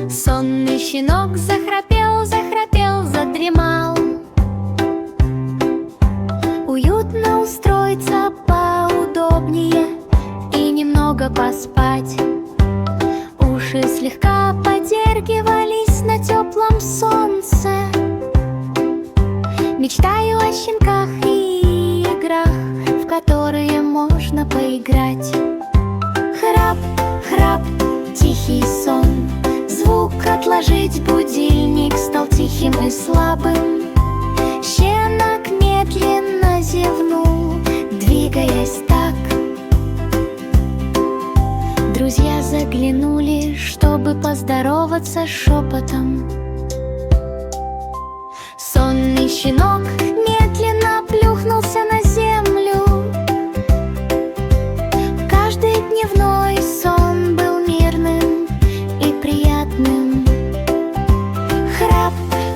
Сонный щенок захрапел, захрапел, задремал. Уютно устроиться поудобнее и немного поспать. Уши слегка подергивались на теплом солнце. Мечтаю о щенках и играх, в которые можно поиграть. Храп, храп, тихий сон. Звук отложить, будильник стал тихим и слабым. Щенок медленно зевнул, двигаясь так. Друзья заглянули, чтобы поздороваться шепотом. Сонный щенок медленно плюхнулся на землю. Каждый дневной сон был мирным и приятным. Храп,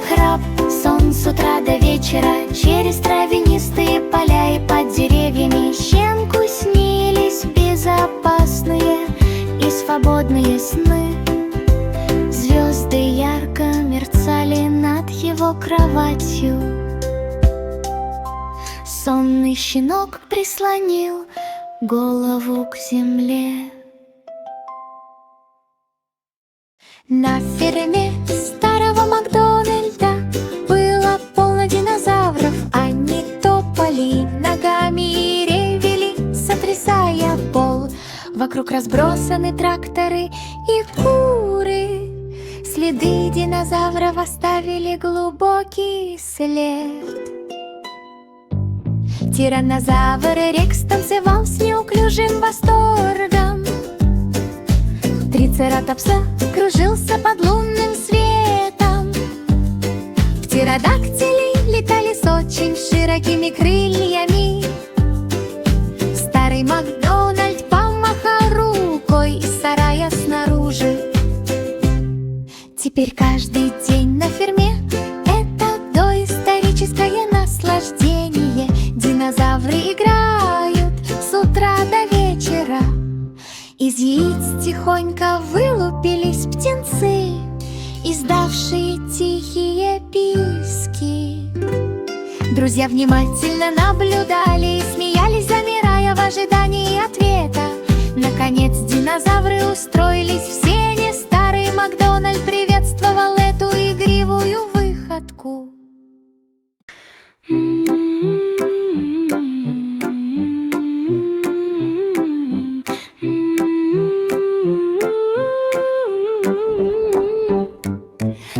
храп, сон с утра до вечера. Через травянистые поля и под деревьями щенку снились безопасные и свободные сны. Звезды ярко мерцали над его кроватью. Сонный щенок прислонил голову к земле. На ферме старого Макдональда было полно динозавров. Они топали ногами и ревели, сотрясая пол. Вокруг разбросаны тракторы и куры. Следы динозавров оставили глубокий след. Тираннозавр Рекс танцевал с неуклюжим восторгом. Трицератопс кружился под лунным светом. Птеродактили летали с очень широкими крыльями. Старый Макдональд помахал рукой из сарая снаружи. Теперь каждый день на ферме — это доисторическое наслаждение. Динозавры играют с утра до вечера. Из яиц тихонько вылупились птенцы, издавшие тихие писки. Друзья внимательно наблюдали и смеялись, замирая в ожидании ответа. Наконец динозавры устроились в сене. Старый Макдональд приветствовал эту игривую выходку.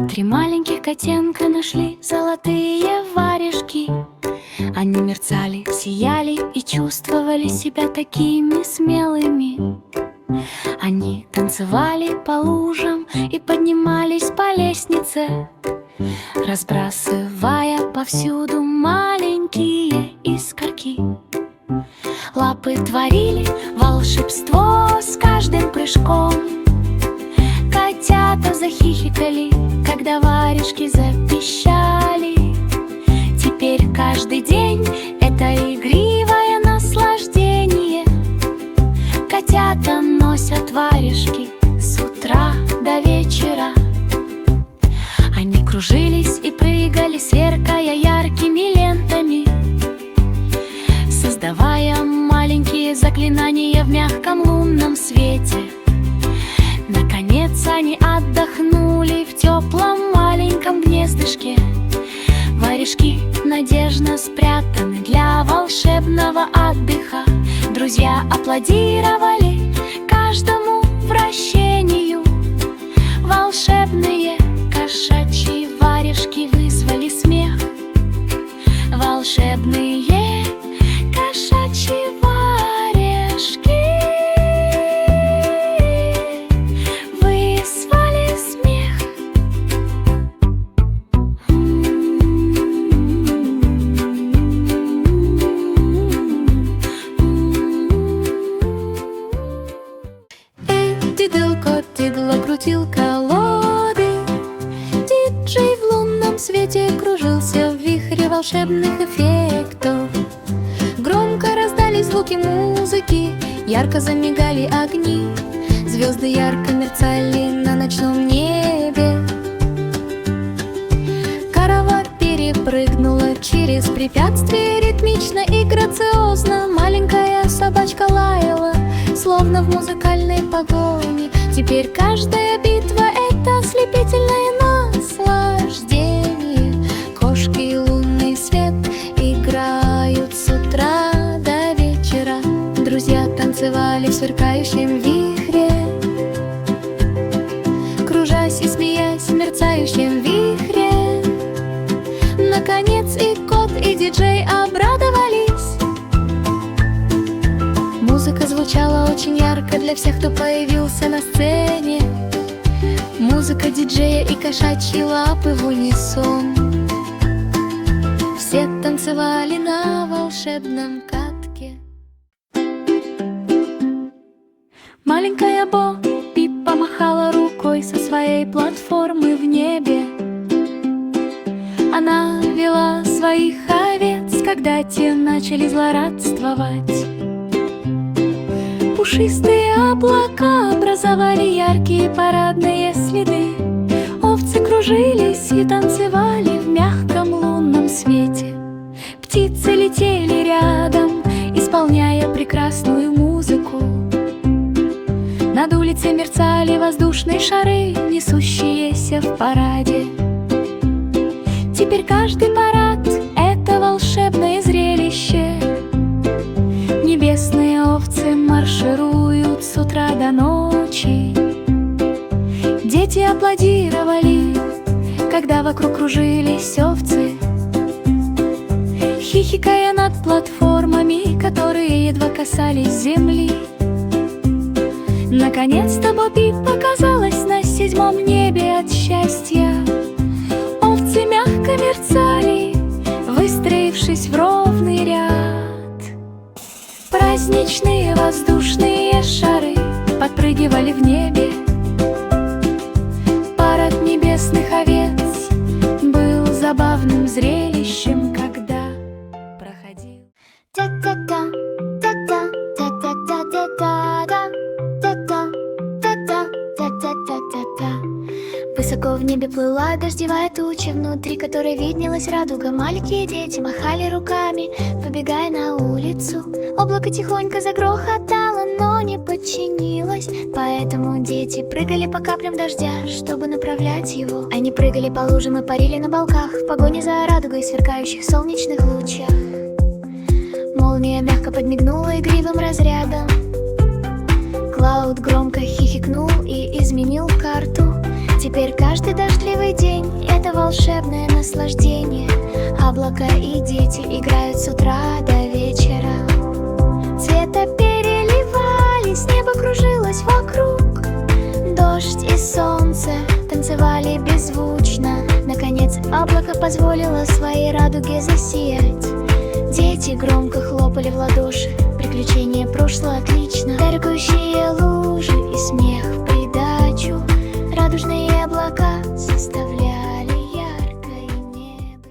Три маленьких котенка нашли золотые варежки. Они мерцали, сияли и чувствовали себя такими смелыми. Они танцевали по лужам и поднимались по лестнице, разбрасывая повсюду маленькие искорки. Лапы творили волшебство с каждым прыжком. Котята захихикали, когда варежки запищали. Теперь каждый день это игривое наслаждение. Котята носят варежки с утра до вечера. Они кружились и прыгали, сверкая яркими лентами, создавая маленькие заклинания в мягком лунном свете. Наконец они отдохнули в теплом маленьком гнездышке. Варежки надежно спрятаны для волшебного отдыха. Друзья аплодировали каждому вращению. Волшебные кошачьи варежки вызвали смех. Волшебные кошачьи варежки вызвали смех. Дидло крутил колоды. Диджей в лунном свете кружился в вихре волшебных эффектов. Громко раздались звуки музыки, ярко замигали огни, звезды ярко мерцали на ночном небе. Караван перепрыгнула через препятствие, ритмично и грациозно. Маленькая собачка лаяла, словно в музыкальной погоне. Теперь каждая битва — это ослепительное наслаждение. Кошки и лунный свет играют с утра до вечера. Друзья танцевали в сверкающем вихре, кружась и смеясь в мерцающем вихре. Наконец и кот, и диджей обрадовались. Музыка звучала очень ярко для всех, кто появился на сцене. Музыка диджея и кошачьи лапы в унисон. Все танцевали на волшебном катке. Маленькая Бо Пип помахала рукой со своей платформы в небе. Она вела своих овец, когда те начали злорадствовать. Пушистые облака образовали яркие парадные следы. Овцы кружились и танцевали в мягком лунном свете. Птицы летели рядом, исполняя прекрасную музыку. Над улицей мерцали воздушные шары, несущиеся в параде. Теперь каждый парад — это волшебное зрелище. Небесные овцы маршируют с утра до ночи. Дети аплодировали, когда вокруг кружились овцы, хихикая над платформами, которые едва касались земли. Наконец-то Бо Пип показалась на 7-м небе от счастья. Овцы мягко мерцали, выстроившись в ровный ряд. Праздничные воздушные шары подпрыгивали в небе. Парад небесных овец был забавным зрелищем, когда проходил. Та-та-та, та-та, та-та-та-та-та-та, та-та, та-та, та-та-та-та-та. Высоко в небе плыла дождевая туча, внутри которой виднелась радуга. Маленькие дети махали руками, побегая на улицу. Облако тихонько загрохотало, но не подчинилось. Поэтому дети прыгали по каплям дождя, чтобы направлять его. Они прыгали по лужам и парили на балках в погоне за радугой в сверкающих солнечных лучах. Молния мягко подмигнула игривым разрядом. Клауд громко хихикнул и изменил карту. Теперь каждый дождливый день — это волшебное наслаждение. Облака и дети играют с утра до вечера. Цвета переливались, небо кружилось вокруг. Дождь и солнце танцевали беззвучно. Наконец облако позволило своей радуге засиять. Дети громко хлопали в ладоши, приключение прошло отлично. Дорогущие лужи и смех в придачу. Радужные облака составляли яркое небо.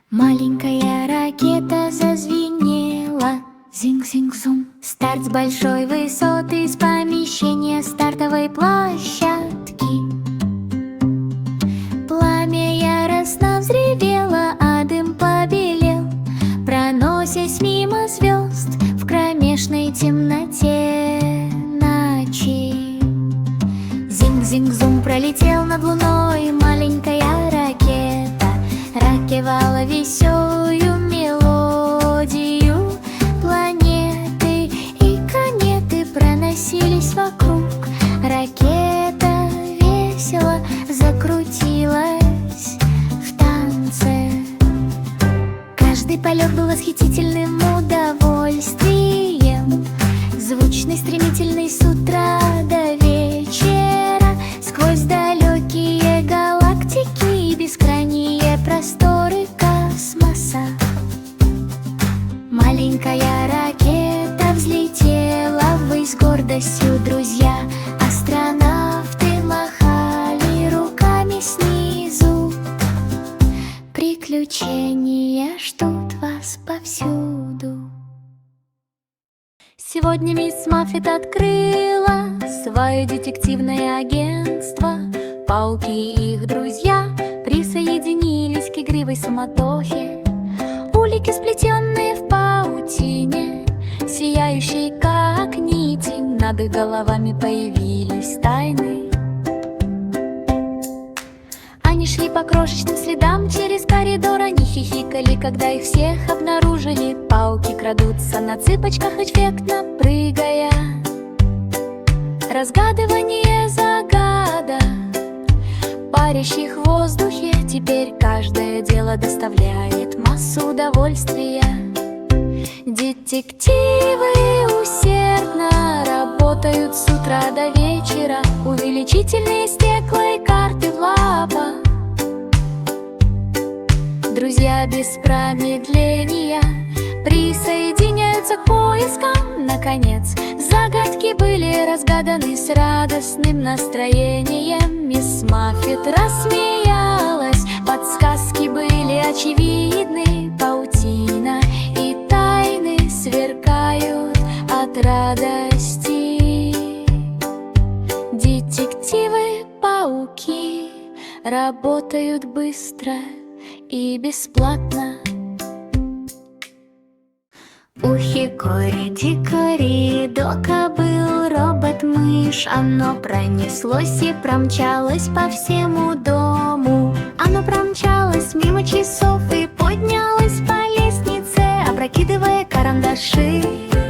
Маленькая ракета зазвенела. Зинг-зинг-зум. Старт с большой высоты, с помещения стартовой площадки. Пламя яростно взревело, а дым побелел, проносясь мимо звезд в кромешной темноте ночи. Зинг-зинг-зум пролетел над луной маленькая ракета, распевала веселую мелодию. Планеты и кометы проносились вокруг. Ракета весело закрутилась в танце. Каждый полет был восхитительным удовольствием, звучный, стремительный с утра до вечера. Сквозь далекие галактики и бескрайние просторы космоса Сегодня мисс Маффет открыла свое детективное агентство. Пауки и их друзья присоединились к игривой суматохе. Улики, сплетенные в паутине, сияющие как нити, над их головами появились тайны. Они шли по крошечным следам через коридор, они хихикали, когда их всех обнаружили. Пауки крадутся на цыпочках, эффектно прыгая. Разгадывание загадок, парящих в воздухе. Теперь каждое дело доставляет массу удовольствия. Детективы усердно работают с утра до вечера. Увеличительные стекла и карты в лапах. Друзья без промедления присоединяются к поискам. Наконец, загадки были разгаданы с радостным настроением. Мисс Маффет рассмеялась, подсказки были очевидны. Паутина и тайны сверкают от радости. Детективы-пауки работают быстро и бесплатно. У Хикори-Дикори Дока был робот-мышь. Оно пронеслось и промчалось по всему дому. Оно промчалось мимо часов и поднялось по лестнице, опрокидывая карандаши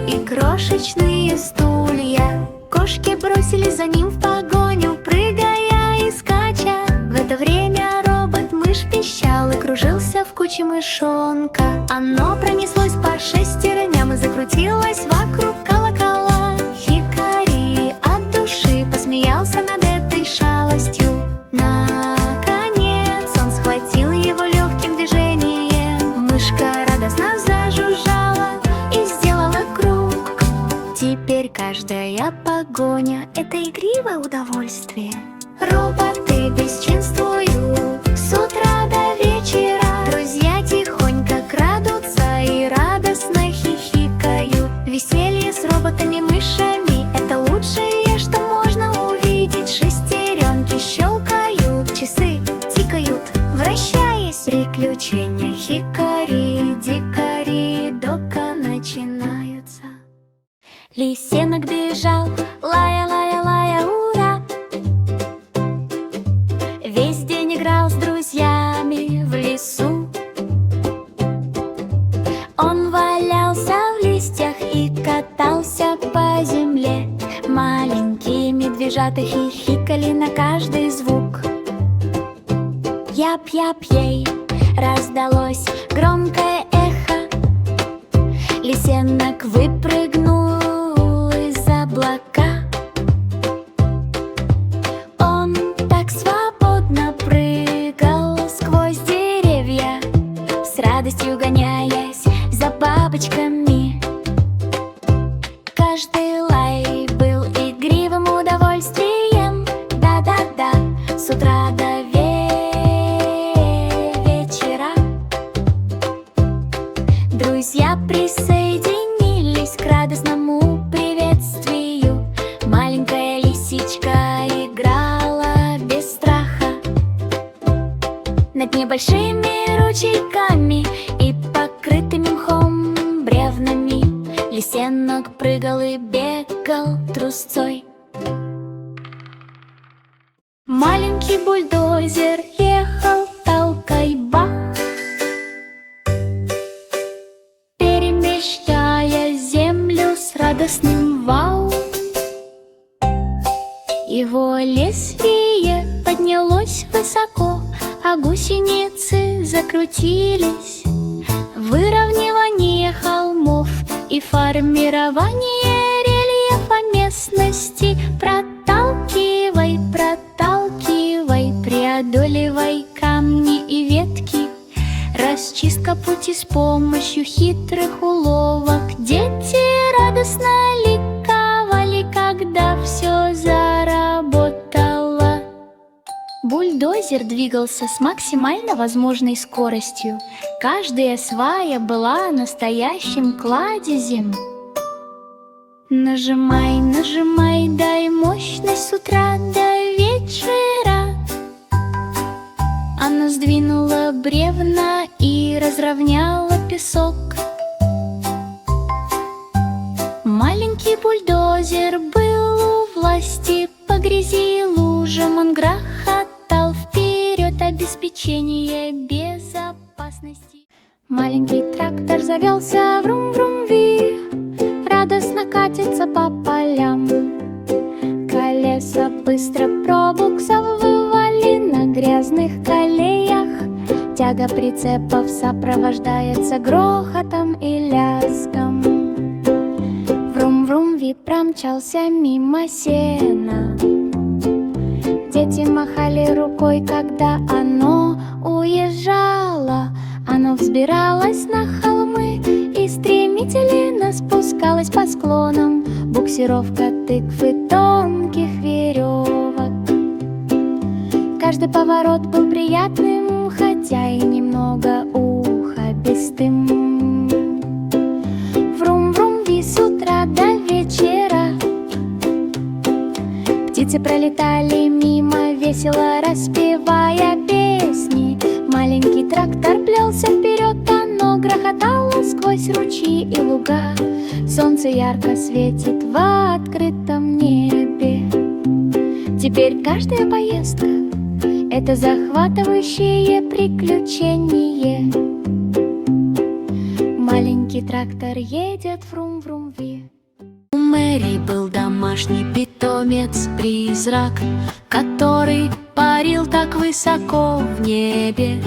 и крошечные стулья. Кошки бросились за ним в погоню, прыгая и скача. В это время робот-мышь пищал и кружился в куче мышонка. Оно пронеслось по шестерням и закрутилось вокруг колокола. Хикори от души посмеялся над этой шалостью. Наконец он схватил его легким движением. Мышка радостно зажужжала и сделала круг. Теперь каждая погоня — это игривое удовольствие. Роботы бесчинствуют с утра до вечера. Друзья тихонько крадутся и радостно хихикают. Веселье с роботами-мышами — это лучшее, что можно увидеть. Шестеренки щелкают, часы тикают, вращаясь. Приключения Хикори-Дикори Дока начинаются. Лисенок бежал, лая-лая-лая, ура! Весь день играл с друзьями в лесу. Он валялся в листьях и катался по земле. Маленькие медвежата хихикали на каждый звук. Яп-яп-ей, раздалось громкое эхо. Лисенок выпрыгнул из облака. Он так свободно прыгал сквозь деревья, с радостью гоняясь за бабочками. Каждый лай был игривым удовольствием. Да-да-да, с утра до вечера. Друзья присоединились к радостному приветствию. Маленькая лисичка играла без страха над небольшими ручейками и покрытыми мхом бревнами. Лисенок прыгал и бегал трусцой. Маленький бульдозер ехал, толкай бах, перемещая землю с радостным вау. Его лезвие поднялось высоко, а гусеницы закрутились. Выравнивание холмов и формирование рельефа местности. Проталкивай, проталкивай, преодоливай камни и ветки. Расчистка пути с помощью хитрых уловок. Дети радостно ликовали, когда все заработало. Бульдозер двигался с максимально возможной скоростью. Каждая свая была настоящим кладезем. Нажимай, нажимай, дай мощность с утра до вечера. Она сдвинула бревна и разровняла песок. Маленький бульдозер был у власти, по грязи и лужам он грохотал вперед, обеспечение безопасности. Маленький трактор завелся, врум-врум-ви, радостно катится по полям. Колеса быстро пробуксовывали на грязных колеях. Тяга прицепов сопровождается грохотом и лязгом. Врум-врум-ви промчался мимо сена. Дети махали рукой, когда оно уезжало. Оно взбиралось на холмы и стремительно спускалось по склонам. Буксировка тыкв и тонких веревок. Каждый поворот был приятным, хотя и немного ухабистым. Врум-врум-ви с утра до вечера. Птицы пролетали мимо, весело распевая песни. Маленький трактор плелся вперед, оно грохотало сквозь ручьи и луга. Солнце ярко светит в открытом небе. Теперь каждая поездка — это захватывающее приключение. Маленький трактор едет врум-врум-ви. У Мэри был домашний питомец-призрак, который парил так высоко в небе.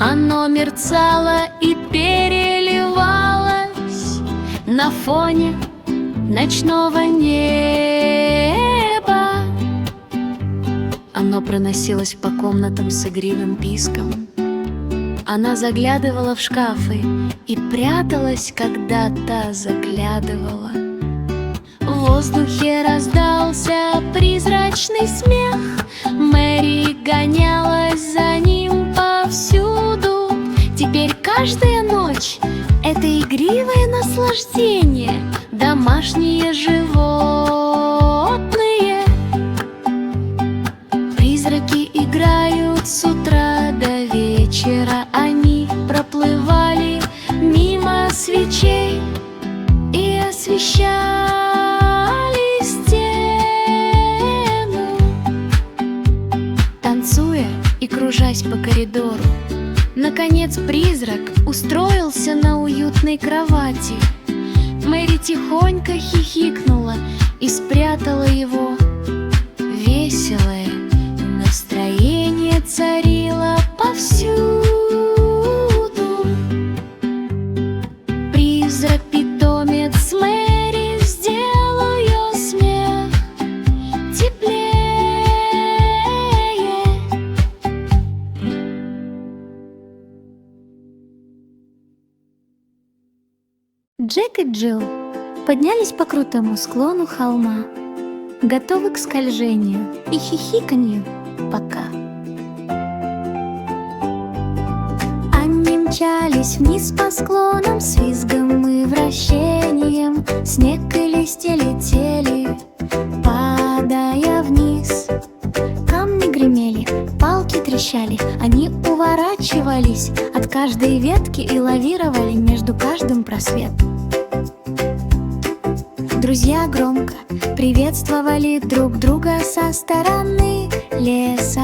Оно мерцало и переливалось на фоне ночного неба. Оно проносилось по комнатам с игривым писком. Она заглядывала в шкафы и пряталась, когда-то заглядывала. В воздухе раздался призрачный смех. Мэри гонялась за ним повсюду. Теперь каждая ночь — это игривое наслаждение. Домашние животные. Призраки играют с утра до вечера. Они проплывали мимо свечей и освещали стену. Танцуя и кружась по коридору, наконец призрак устроился на уютной кровати. Мэри тихонько хихикнула и спрятала его. Веселое настроение царило повсюду. Призрак-питомец Мэри сделал ее смех теплее. Джек и Джилл поднялись по крутому склону холма, готовы к скольжению и хихиканью пока. Они мчались вниз по склонам с визгом и вращением. Снег и листья летели, падая вниз. Камни гремели, палки трещали. Они уворачивались от каждой ветки и лавировали между каждым просветом. Друзья громко приветствовали друг друга со стороны леса.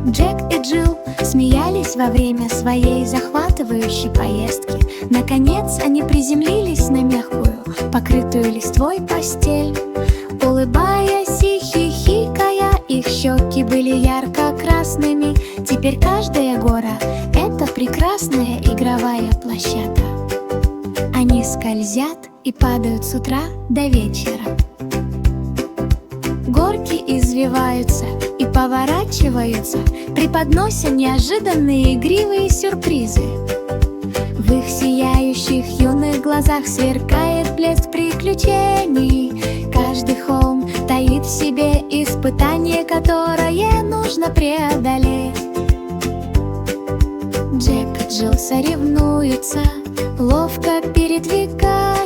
Джек и Джилл смеялись во время своей захватывающей поездки. Наконец они приземлились на мягкую, покрытую листвой постель. Улыбаясь и хихикая, их щеки были ярко-красными. Теперь каждая гора — это прекрасная игровая площадка. Они скользят и падают с утра до вечера. Горки извиваются и поворачиваются, преподнося неожиданные игривые сюрпризы. В их сияющих юных глазах сверкает блеск приключений. Каждый холм таит в себе испытание, которое нужно преодолеть. Джек и Джилл соревнуются, ловко передвигаясь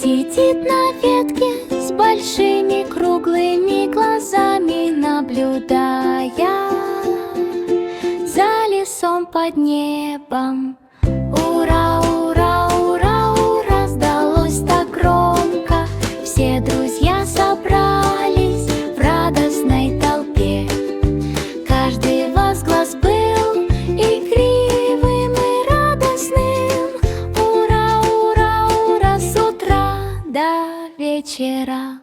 Сидит на ветке с большими круглыми глазами, наблюдая за лесом под небом. Ура, ура, ура, ура, раздалось так громко. Все друзья собрались в радостной толпе. Каждый возглас был игривым и радостным. Ура, ура, ура, с утра до вечера.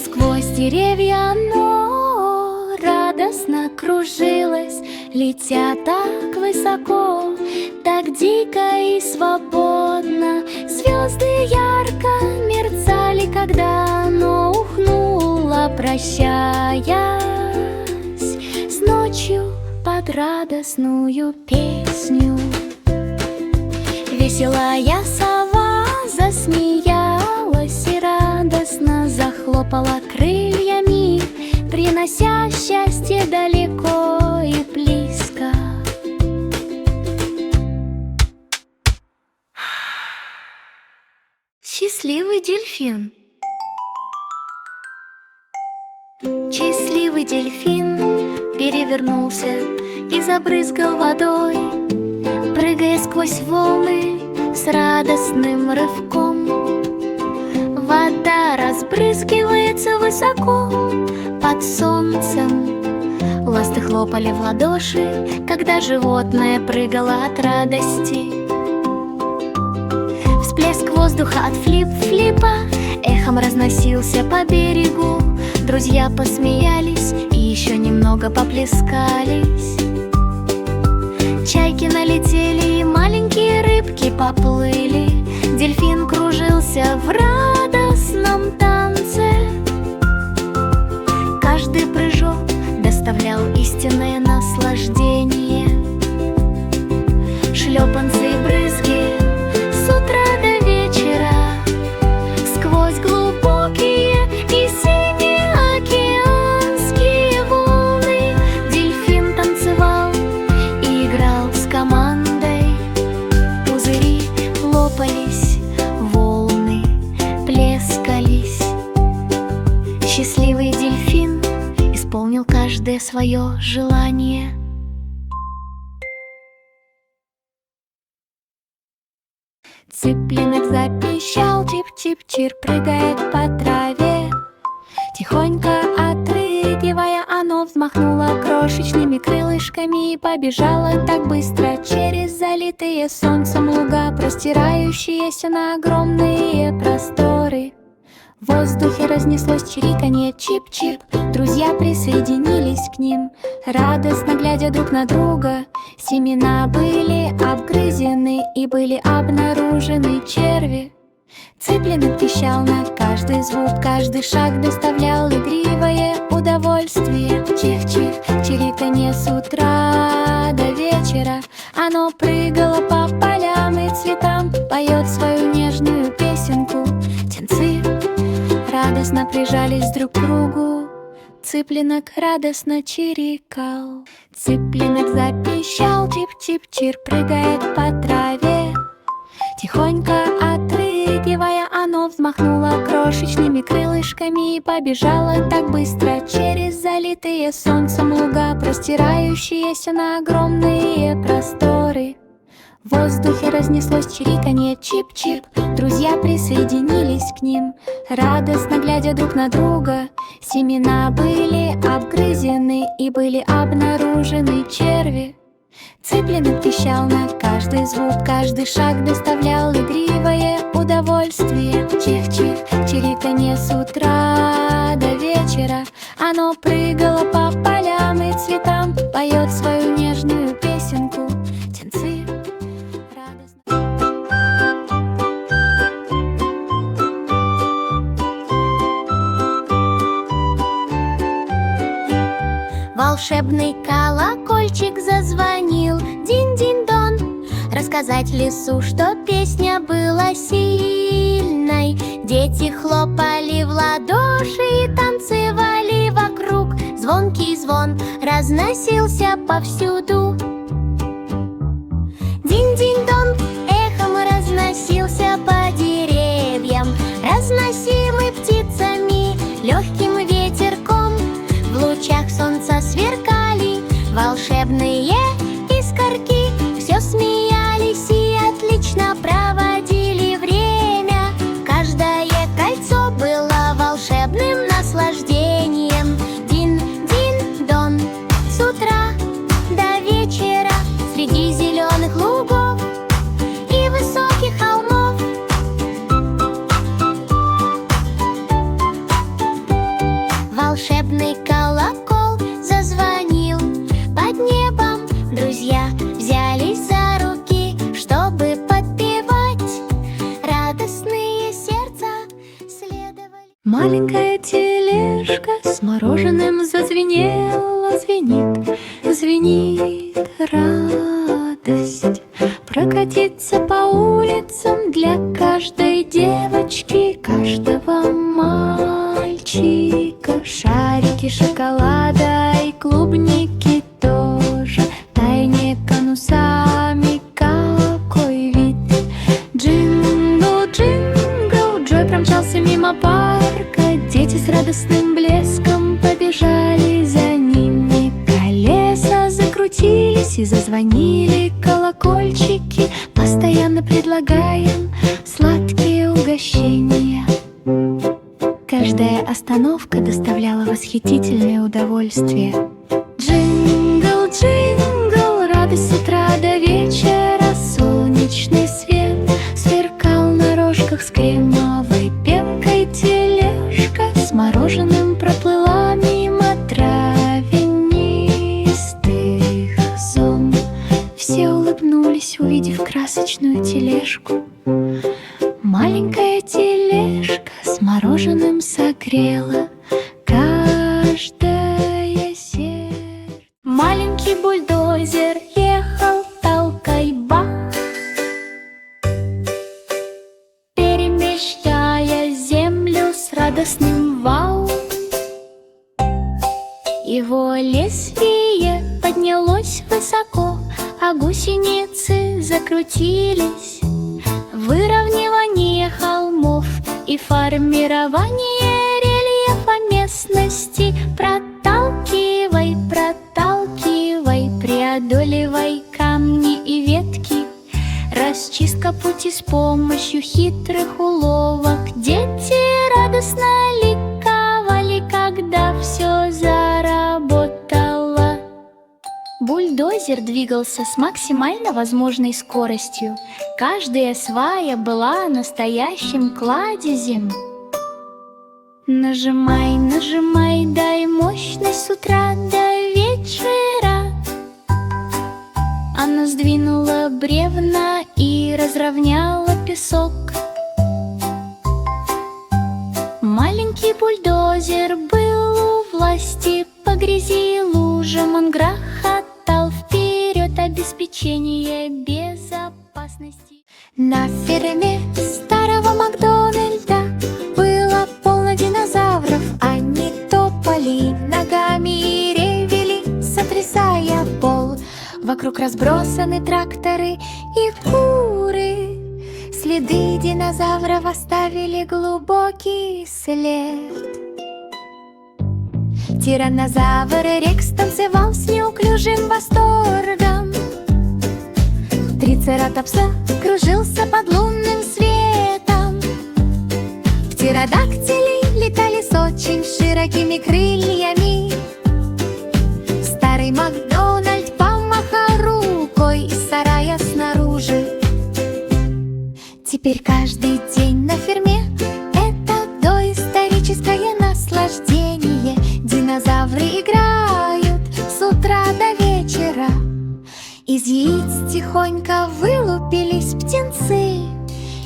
Сквозь деревья оно радостно кружилось, летя так высоко, так дико и свободно. Звезды ярко мерцали, когда оно ухнуло, прощаясь с ночью под радостную песню. Веселая сова засмеялась и радостно захлопала крыльями, принося счастье далеко и близко. Счастливый дельфин. Счастливый дельфин перевернулся и забрызгал водой, прыгая сквозь волны с радостным рывком. Вода разбрызгивается высоко под солнцем. Ласты хлопали в ладоши, когда животное прыгало от радости. Всплеск воздуха от флип-флипа эхом разносился по берегу. Друзья посмеялись и еще немного поплескались. Чайки налетели и маленькие рыбки поплыли. Дельфин кружился в радостном танце. Каждый прыжок доставлял истинное наслаждение. Шлепанцы и брызги с утра до вечера, сквозь глубокие и синие океанские волны дельфин танцевал и играл с командой. Пузыри лопались, волны плескались. Счастливый дельфин исполнил каждое свое желание. Цыпленок запищал, чип-чип-чир, прыгает по траве. Тихонько отрыгивая, оно взмахнуло крошечными крылышками и побежало так быстро через залитые солнцем луга, простирающиеся на огромные просторы. В воздухе разнеслось чириканье, чип-чип. Друзья присоединились к ним, радостно глядя друг на друга. Семена были обгрызены и были обнаружены черви. Цыпленок пищал на каждый звук, каждый шаг доставлял игривое удовольствие. Чих-чих, чириканье с утра до вечера. Оно прыгало по полям и цветам, поет свою нежную песенку. Птенцы радостно прижались друг к другу. Цыпленок радостно чирикал. Цыпленок запищал, чип-чип-чир, прыгает по траве. Тихонько отрыгивая, оно взмахнуло крошечными крылышками и побежало так быстро через залитые солнцем луга, простирающиеся на огромные просторы. В воздухе разнеслось чириканье, чип-чип. Друзья присоединились к ним, радостно глядя друг на друга. Семена были обгрызены и были обнаружены черви. Цыпленок пищал на каждый звук, каждый шаг доставлял игривое удовольствие. Чих-чих, чириканье с утра до вечера. Оно прыгало по полям и цветам, поет свою нежную песенку. Птенцы радостно. Волшебный колокольчик зазвонил, динь-динь-дон. Рассказать лису, что песня была сильной. Дети хлопали в ладоши и танцевали вокруг. звонкий звон разносился повсюду. Динь-динь-дон эхом разносился по деревьям, разносимый птицами легким ветерком. В лучах солнца сверкали волшебные искорки, все смеялись и отлично проводили время. Каждое кольцо было волшебным наслаждением. Дин-дин-дон, с утра до вечера среди зеленых лугов и высоких холмов. Волшебный колокол зазвонил под небом. Друзья взялись за руки, чтобы подпевать. Радостные сердца следовали. Маленькая тележка с мороженым зазвенела, звенит, звенит радость. Прокатиться по улицам для каждой девочки, каждого мальчика. Шарики шоколада и клубники тоже, тайне конусами какой вид. Джингл, джингл, Джой промчался мимо парка. Дети с радостным блеском побежали за ними. Колеса закрутились и зазвонили колокольчики, постоянно предлагаем сладкие угощения. Каждая остановка доставляла восхитительное удовольствие. Джингл, джингл, радость с утра до вечера. Солнечный свет сверкал на рожках с кремовой пенкой. Тележка с мороженым проплыла мимо травянистых зон. Все улыбнулись, увидев красочную тележку. Маленькая тележка с мороженым согрела каждое сердце. Маленький бульдозер ехал, толкай бах, перемещая землю с радостным вау. Его лезвие поднялось высоко, а гусеницы закрутились. Выравнивание холмов и формирование рельефа местности. Проталкивай, проталкивай, преодоливай камни и ветки. Расчистка пути с помощью хитрых уловок. Дети радостно ликовали, когда все заработало. Бульдозер двигался с максимально возможной скоростью. Каждая свая была настоящим кладезем. Нажимай, нажимай, дай мощность с утра до вечера. Она сдвинула бревна и разровняла песок. Маленький бульдозер был у власти. По грязи и лужам он грохотал вперед, обеспечение безопасности. На ферме старого Макдональда было полно динозавров. Они топали ногами и ревели, сотрясая пол. Вокруг разбросаны тракторы и куры. Следы динозавров оставили глубокий след. Тираннозавр Рекс танцевал с неуклюжим восторгом. Трицератопса кружился под лунным светом. Птеродактили летали с очень широкими крыльями. Старый Макдональд помахал рукой из сарая снаружи. Теперь каждый день на ферме — это доисторическое наслаждение. Динозавры играют с утра до вечера. Из яиц тихонько вылупились птенцы,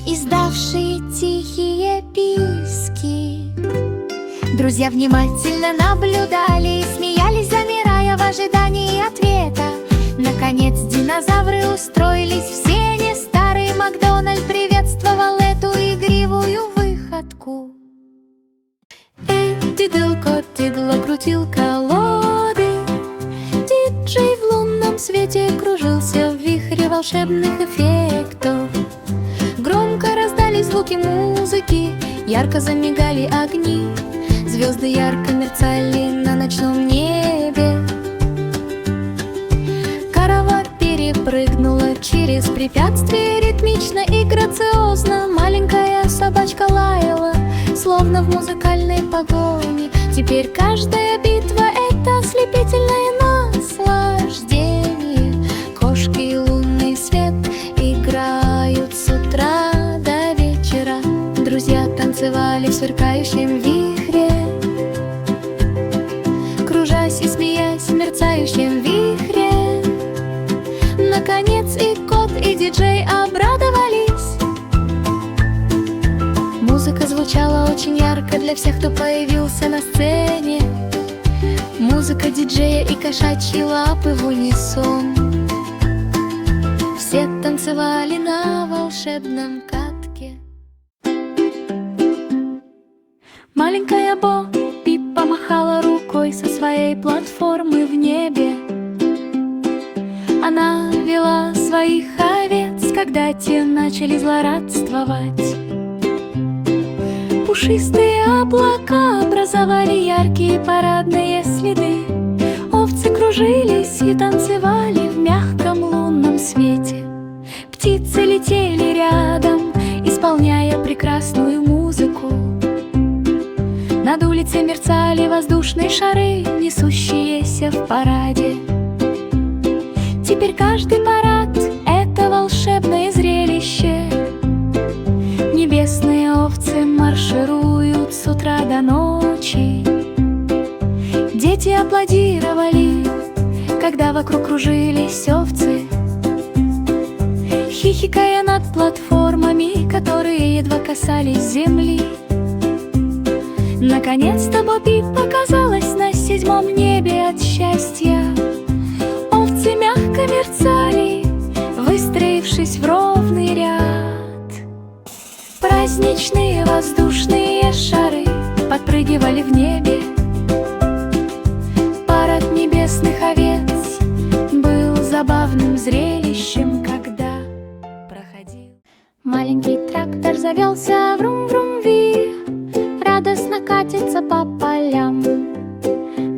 издавшие тихие писки. Друзья внимательно наблюдали и смеялись, замирая в ожидании ответа. Наконец динозавры устроились в сене. Старый Макдональд приветствовал эту игривую выходку. Тидл-кот, Тидло крутил коло. лунном свете кружился в вихре волшебных эффектов. Громко раздались звуки музыки, ярко замигали огни, звезды ярко мерцали на ночном небе. Карава перепрыгнула через препятствие ритмично и грациозно. Маленькая собачка лаяла, словно в музыкальной погоне. Теперь каждая битва — это ослепительное наслаждение. Кошки и лунный свет играют с утра до вечера. Друзья танцевали в сверкающем вихре, кружась и смеясь в мерцающем вихре. Наконец и кот, и диджей обрадовались. Музыка звучала очень ярко для всех, кто появился на сцене. Музыка диджея и кошачьи лапы в унисон. Все танцевали на волшебном катке. Маленькая Бо Пип помахала рукой со своей платформы в небе. Она вела своих овец, когда те начали злорадствовать. Пушистые облака образовали яркие парадные следы. Овцы кружились и танцевали в мягком лунном свете. Птицы летели рядом, исполняя прекрасную музыку. Над улицей мерцали воздушные шары, несущиеся в параде. Теперь каждый парад — это волшебное зрелище. Небесные овцы маршируют с утра до ночи. Дети аплодировали, когда вокруг кружились овцы, хихикая над платформами, которые едва касались земли. Наконец-то Бо Пип показалась на 7-м небе от счастья. Овцы мягко мерцали, выстроившись в ровный ряд. Праздничные воздушные шары подпрыгивали в небе. Парад небесных овец был забавным зрелищем, когда проходил. Маленький трактор завелся, врум-врум-ви, радостно катится по полям.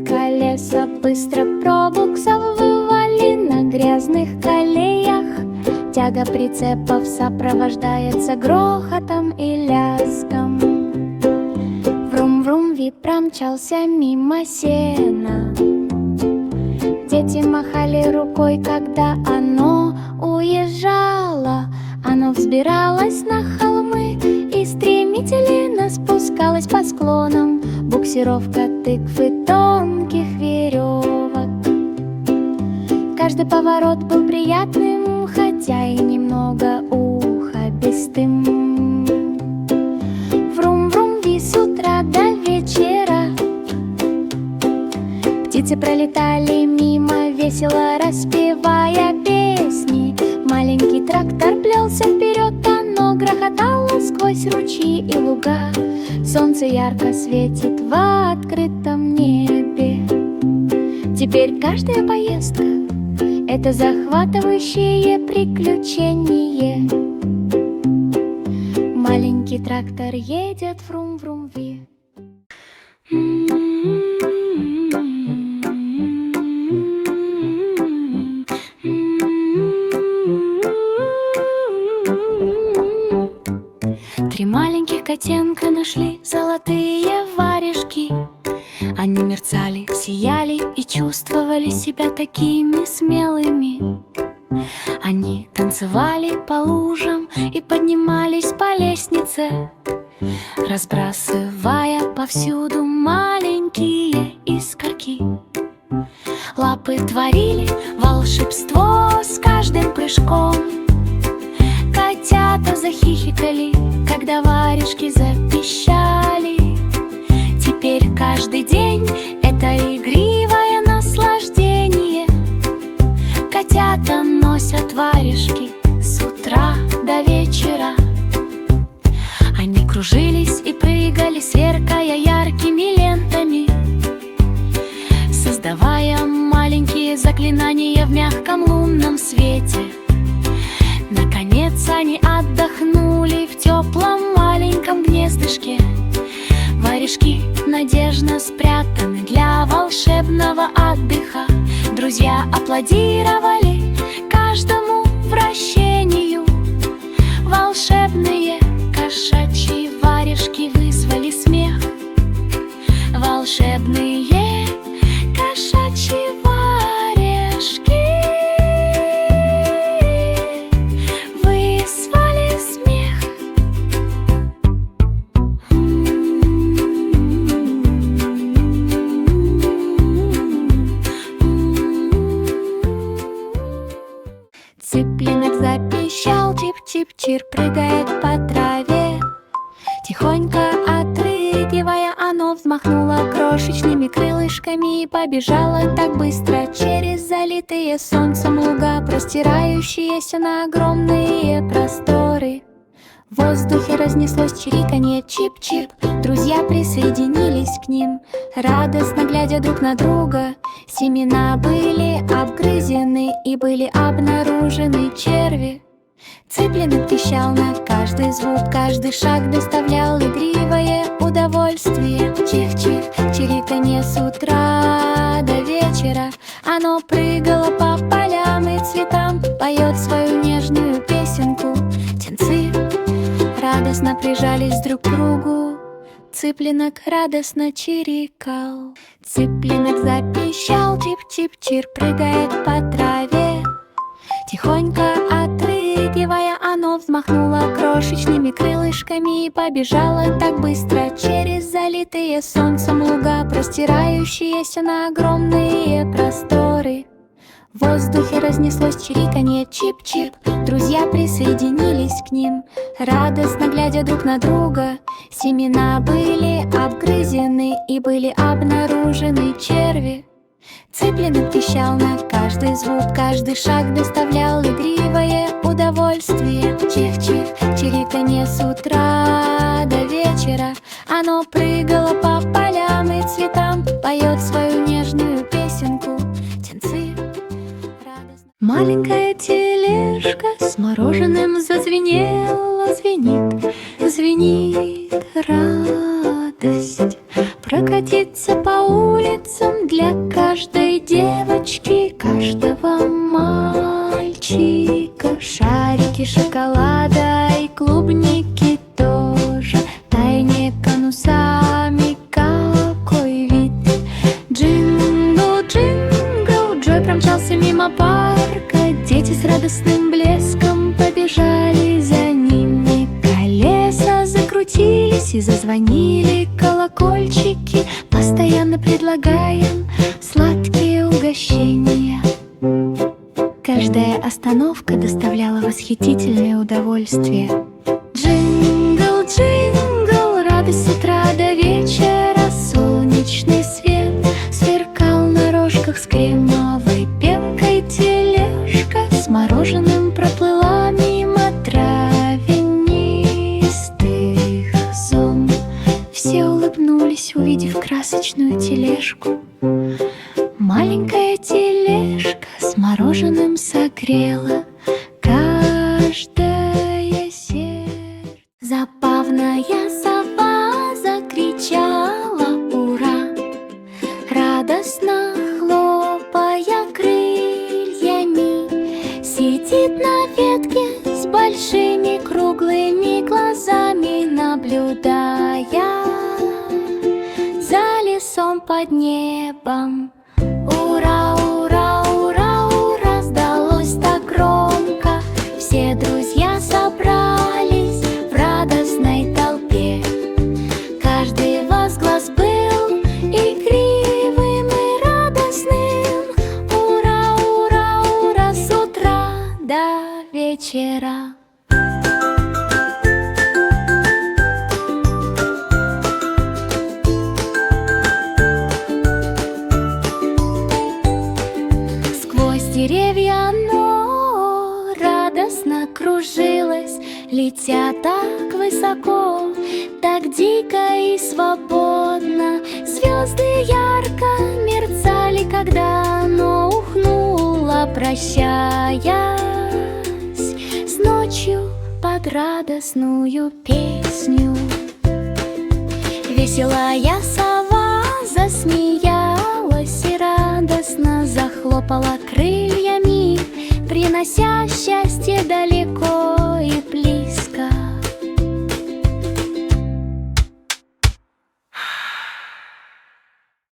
Колеса быстро пробуксовывали на грязных колеях. Тяга прицепов сопровождается грохотом и лязгом. Врум-врум-ви промчался мимо сена. Дети махали рукой, когда оно уезжало. Оно взбиралось на холмы и стремительно спускалось по склонам. Буксировка тыкв и тонких веревок. Каждый поворот был приятным, хотя и немного ухабистым. Врум-врум-ви с утра до вечера. Птицы пролетали мимо, весело распевая песни. Маленький трактор плелся вперед, оно грохотало сквозь ручьи и луга. Солнце ярко светит в открытом небе. Теперь каждая поездка — это захватывающее приключение. Маленький трактор едет врум-врум-ви. Три маленьких котенка нашли золотые варежки. Они мерцали, сияли и чувствовали себя такими смелыми. Они танцевали по лужам и поднимались по лестнице, разбрасывая повсюду маленькие искорки. Лапы творили волшебство с каждым прыжком. Котята захихикали, когда варежки запищали. Теперь каждый день это игривое наслаждение. Котята носят варежки с утра до вечера. Они кружились и прыгали, сверкая яркими лентами, создавая маленькие закрытия заклинание в мягком лунном свете. Наконец они отдохнули в теплом маленьком гнездышке. Варежки надежно спрятаны для волшебного отдыха. Друзья аплодировали каждому вращению. Волшебные кошачьи варежки вызвали смех. Волшебные кошачьи варежки вызвали смех. Цыпленок запищал, чип-чип-чир, прыгает по траве. Тихонько отрыгивая, оно взмахнуло крошечными крылышками и побежало так быстро через залитые солнцем луга, простирающиеся на огромные просторы. В воздухе разнеслось чириканье, чип-чип. Друзья присоединились к ним, радостно глядя друг на друга. Семена были обгрызены и были обнаружены черви. Цыпленок пищал на каждый звук, каждый шаг доставлял игривое удовольствие. Чих-чих, чириканье с утра до вечера. Оно прыгало по полям и цветам, поет свою нежную песенку. Птенцы радостно прижались друг к другу. Цыпленок радостно чирикал. Цыпленок запищал, чип-чип-чир, прыгает по траве. Тихонько отрыгивая, оно взмахнуло крошечными крылышками и побежало так быстро через залитые солнцем луга, простирающиеся на огромные просторы. В воздухе разнеслось чириканье, чип-чип. Друзья присоединились к ним, радостно глядя друг на друга. Семена были обгрызены и были обнаружены черви. Цыпленок пищал на каждый звук, каждый шаг доставлял игривое удовольствие. Чих-чих, чириканье с утра до вечера. Оно прыгало по полям и цветам, поет свою нежную песенку. Птенцы радостно. Маленькая тележка с мороженым зазвенела, звенит, звенит радость. Прокатиться по улицам для каждой девочки, каждого мальчика. Шарики шоколада и клубники тоже, тайне конусами какой вид. Джингл, джингл, Джой промчался мимо парка. Дети с радостным блеском побежали за ними. Колеса закрутились и зазвонили колокольчики, постоянно предлагаем сладкие угощения. Каждая остановка доставляла восхитительное удовольствие. Джингл, джингл, радость с утра до вечера. Солнечный свет сверкал на рожках с кремовой пенкой. Тележка с мороженым проплыла мимо травянистых зон. Все улыбнулись, увидев красочную тележку. Маленькая тележка с мороженым согрела каждое сердце. Забавная сова закричала ура, радостно хлопая крыльями. Сидит на ветке с большими круглыми глазами, наблюдая за лесом под небом. Ура, ура, ура, ура, раздалось так громко. Все друзья собрались в радостной толпе. Каждый возглас был игривым и радостным. Ура, ура, ура, с утра до вечера. Деревья оно радостно кружилось, летя так высоко, так дико и свободно. Звезды ярко мерцали, когда оно ухнуло. прощаясь с ночью под радостную песню. Веселая сова засмеялась и радостно захлопала крыльями, принося счастье далеко.